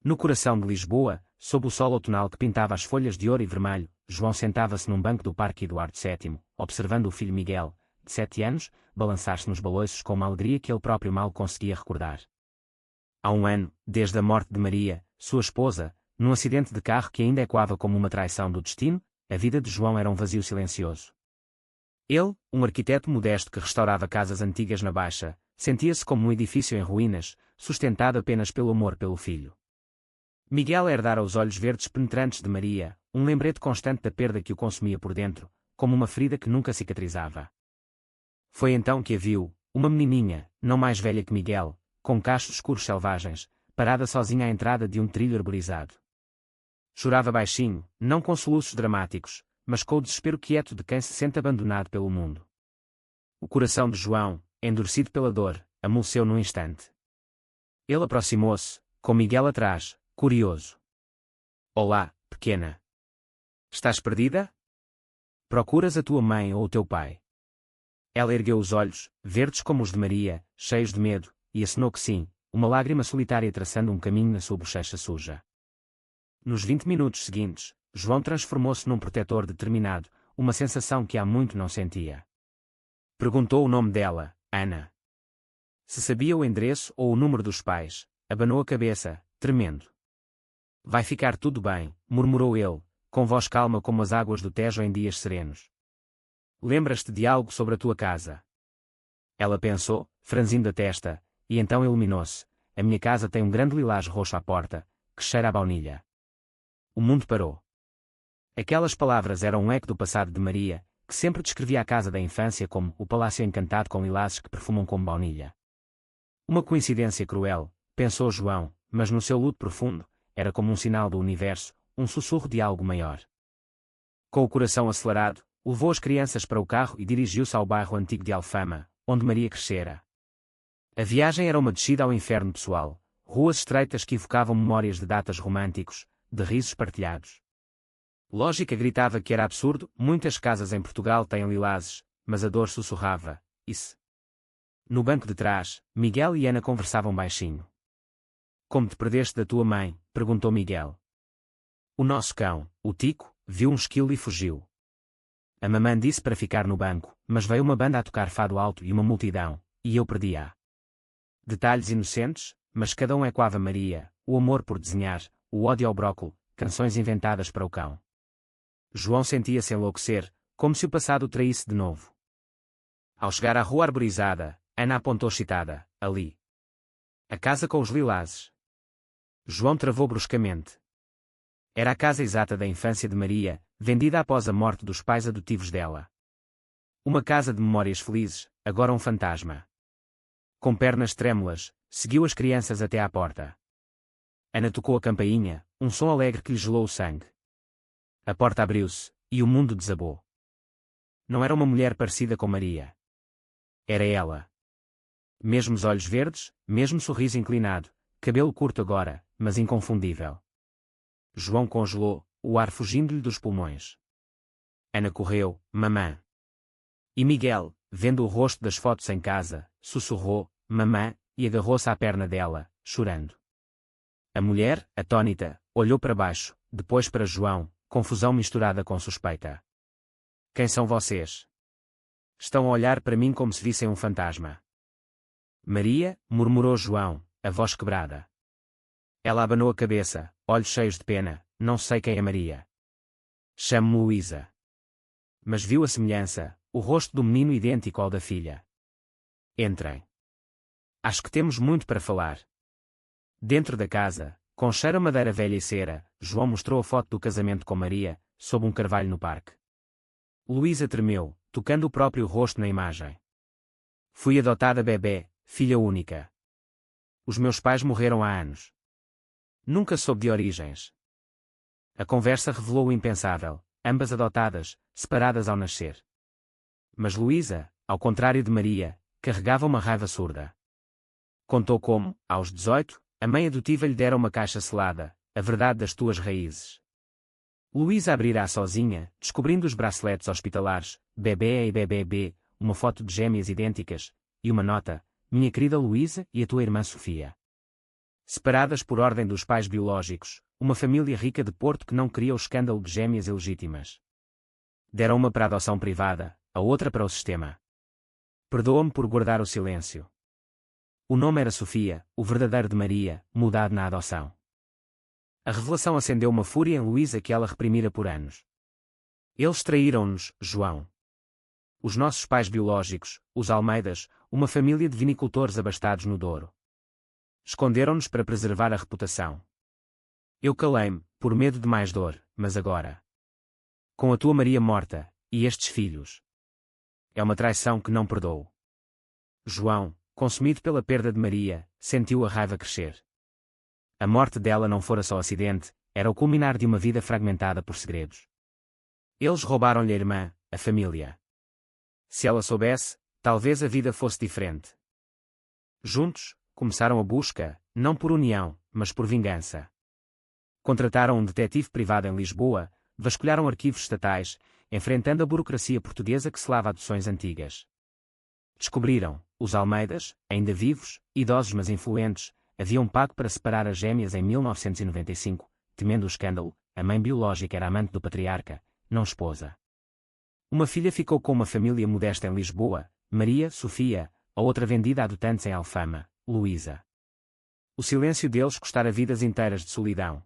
No coração de Lisboa, sob o sol outonal que pintava as folhas de ouro e vermelho, João sentava-se num banco do Parque Eduardo VII, observando o filho Miguel, de 7 anos, balançar-se nos baloiços com uma alegria que ele próprio mal conseguia recordar. Há um ano, desde a morte de Maria, sua esposa, num acidente de carro que ainda ecoava como uma traição do destino, a vida de João era um vazio silencioso. Ele, um arquiteto modesto que restaurava casas antigas na Baixa, sentia-se como um edifício em ruínas, sustentado apenas pelo amor pelo filho. Miguel herdara os olhos verdes penetrantes de Maria, um lembrete constante da perda que o consumia por dentro, como uma ferida que nunca cicatrizava. Foi então que a viu, uma menininha, não mais velha que Miguel, com cachos escuros selvagens, parada sozinha à entrada de um trilho arborizado. Chorava baixinho, não com soluços dramáticos, mas com o desespero quieto de quem se sente abandonado pelo mundo. O coração de João, endurecido pela dor, amoleceu num instante. Ele aproximou-se, com Miguel atrás, curioso. Olá, pequena. Estás perdida? Procuras a tua mãe ou o teu pai? Ela ergueu os olhos, verdes como os de Maria, cheios de medo, e acenou que sim, uma lágrima solitária traçando um caminho na sua bochecha suja. Nos 20 minutos seguintes, João transformou-se num protetor determinado, uma sensação que há muito não sentia. Perguntou o nome dela, Ana. Se sabia o endereço ou o número dos pais, abanou a cabeça, tremendo. Vai ficar tudo bem, murmurou ele, com voz calma como as águas do Tejo em dias serenos. Lembras-te de algo sobre a tua casa? Ela pensou, franzindo a testa, e então iluminou-se. A minha casa tem um grande lilás roxo à porta, que cheira a baunilha. O mundo parou. Aquelas palavras eram um eco do passado de Maria, que sempre descrevia a casa da infância como o palácio encantado com lilazes que perfumam como baunilha. Uma coincidência cruel, pensou João, mas no seu luto profundo, era como um sinal do universo, um sussurro de algo maior. Com o coração acelerado, levou as crianças para o carro e dirigiu-se ao bairro antigo de Alfama, onde Maria crescera. A viagem era uma descida ao inferno pessoal, ruas estreitas que evocavam memórias de datas românticos, de risos partilhados. Lógica gritava que era absurdo, muitas casas em Portugal têm lilazes, mas a dor sussurrava, isso. No banco de trás, Miguel e Ana conversavam baixinho. Como te perdeste da tua mãe? Perguntou Miguel. O nosso cão, o Tico, viu um esquilo e fugiu. A mamã disse para ficar no banco, mas veio uma banda a tocar fado alto e uma multidão, e eu perdi-a. Detalhes inocentes, mas cada um ecoava Maria, o amor por desenhar, o ódio ao brócolo, canções inventadas para o cão. João sentia-se enlouquecer, como se o passado o traísse de novo. Ao chegar à rua arborizada, Ana apontou excitada, ali. A casa com os lilazes. João travou bruscamente. Era a casa exata da infância de Maria, vendida após a morte dos pais adotivos dela. Uma casa de memórias felizes, agora um fantasma. Com pernas trêmulas, seguiu as crianças até à porta. Ana tocou a campainha, um som alegre que lhe gelou o sangue. A porta abriu-se, e o mundo desabou. Não era uma mulher parecida com Maria. Era ela. Mesmos olhos verdes, mesmo sorriso inclinado, cabelo curto agora, mas inconfundível. João congelou, o ar fugindo-lhe dos pulmões. Ana correu, mamã. E Miguel, vendo o rosto das fotos em casa, sussurrou, mamã, e agarrou-se à perna dela, chorando. A mulher, atônita, olhou para baixo, depois para João, confusão misturada com suspeita. Quem são vocês? Estão a olhar para mim como se vissem um fantasma. Maria, murmurou João, a voz quebrada. Ela abanou a cabeça, olhos cheios de pena, não sei quem é Maria. Chamo-me Luísa. Mas viu a semelhança, o rosto do menino idêntico ao da filha. Entrem. Acho que temos muito para falar. Dentro da casa, com cheiro a madeira velha e cera, João mostrou a foto do casamento com Maria, sob um carvalho no parque. Luísa tremeu, tocando o próprio rosto na imagem. Fui adotada bebé, filha única. Os meus pais morreram há anos. Nunca soube de origens. A conversa revelou o impensável, ambas adotadas, separadas ao nascer. Mas Luísa, ao contrário de Maria, carregava uma raiva surda. Contou como, aos 18, a mãe adotiva lhe dera uma caixa selada, a verdade das tuas raízes. Luísa abrirá sozinha, descobrindo os braceletes hospitalares, bebê A e bebê B, uma foto de gêmeas idênticas, e uma nota, minha querida Luísa e a tua irmã Sofia. Separadas por ordem dos pais biológicos, uma família rica de Porto que não queria o escândalo de gêmeas ilegítimas. Deram uma para a adoção privada, a outra para o sistema. Perdoa-me por guardar o silêncio. O nome era Sofia, o verdadeiro de Maria, mudado na adoção. A revelação acendeu uma fúria em Luísa que ela reprimira por anos. Eles traíram-nos, João. Os nossos pais biológicos, os Almeidas, uma família de vinicultores abastados no Douro. Esconderam-nos para preservar a reputação. Eu calei-me, por medo de mais dor, mas agora. Com a tua Maria morta, e estes filhos. É uma traição que não perdoo. João, consumido pela perda de Maria, sentiu a raiva crescer. A morte dela não fora só acidente, era o culminar de uma vida fragmentada por segredos. Eles roubaram-lhe a irmã, a família. Se ela soubesse, talvez a vida fosse diferente. Juntos, começaram a busca, não por união, mas por vingança. Contrataram um detetive privado em Lisboa, vasculharam arquivos estatais, enfrentando a burocracia portuguesa que selava adoções antigas. Descobriram, os Almeidas, ainda vivos, idosos mas influentes, haviam pago para separar as gêmeas em 1995, temendo o escândalo. A mãe biológica era amante do patriarca, não esposa. Uma filha ficou com uma família modesta em Lisboa, Maria, Sofia, a outra vendida a adotantes em Alfama, Luísa. O silêncio deles custara vidas inteiras de solidão.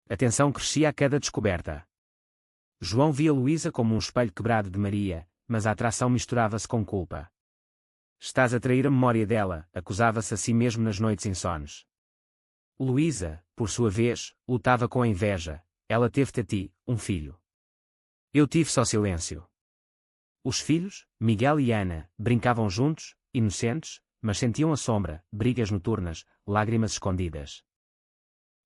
A tensão crescia a cada descoberta. João via Luísa como um espelho quebrado de Maria, mas a atração misturava-se com culpa. Estás a trair a memória dela, acusava-se a si mesmo nas noites insones. Luísa, por sua vez, lutava com a inveja. Ela teve-te a ti, um filho. Eu tive só silêncio. Os filhos, Miguel e Ana, brincavam juntos, inocentes, mas sentiam a sombra, brigas noturnas, lágrimas escondidas.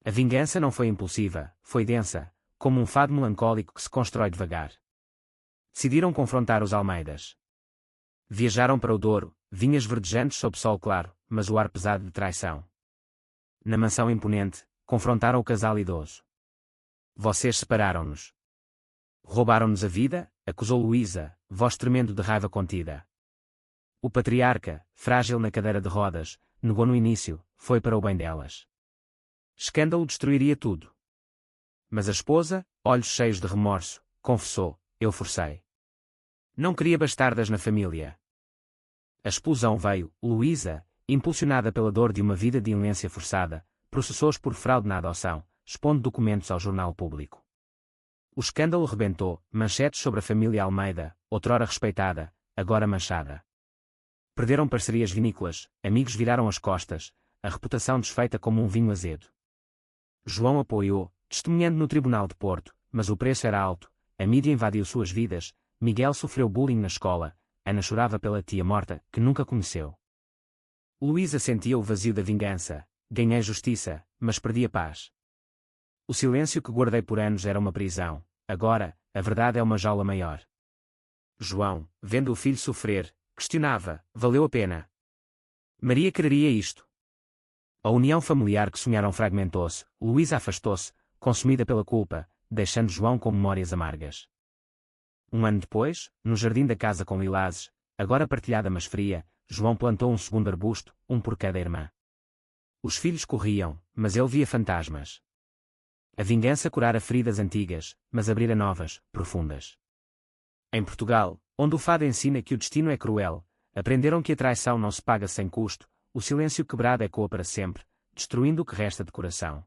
A vingança não foi impulsiva, foi densa, como um fado melancólico que se constrói devagar. Decidiram confrontar os Almeidas. Viajaram para o Douro, vinhas verdejantes sob sol claro, mas o ar pesado de traição. Na mansão imponente, confrontaram o casal idoso. Vocês separaram-nos. Roubaram-nos a vida, acusou Luísa, voz tremendo de raiva contida. O patriarca, frágil na cadeira de rodas, negou no início, foi para o bem delas. Escândalo destruiria tudo. Mas a esposa, olhos cheios de remorso, confessou, eu forcei. Não queria bastardas na família. A explosão veio, Luísa, impulsionada pela dor de uma vida de inolência forçada, processou-os por fraude na adoção, expondo documentos ao jornal público. O escândalo rebentou, manchetes sobre a família Almeida, outrora respeitada, agora manchada. Perderam parcerias vinícolas, amigos viraram as costas, a reputação desfeita como um vinho azedo. João apoiou, testemunhando no Tribunal de Porto, mas o preço era alto, a mídia invadiu suas vidas, Miguel sofreu bullying na escola, Ana chorava pela tia morta, que nunca conheceu. Luísa sentia o vazio da vingança, ganhei justiça, mas perdi a paz. O silêncio que guardei por anos era uma prisão, agora, a verdade é uma jaula maior. João, vendo o filho sofrer, questionava, valeu a pena? Maria quereria isto? A união familiar que sonharam fragmentou-se, Luísa afastou-se, consumida pela culpa, deixando João com memórias amargas. Um ano depois, no jardim da casa com lilazes, agora partilhada mas fria, João plantou um segundo arbusto, um por cada irmã. Os filhos corriam, mas ele via fantasmas. A vingança curara feridas antigas, mas abrira novas, profundas. Em Portugal, onde o fado ensina que o destino é cruel, aprenderam que a traição não se paga sem custo, o silêncio quebrado ecoa para sempre, destruindo o que resta de coração.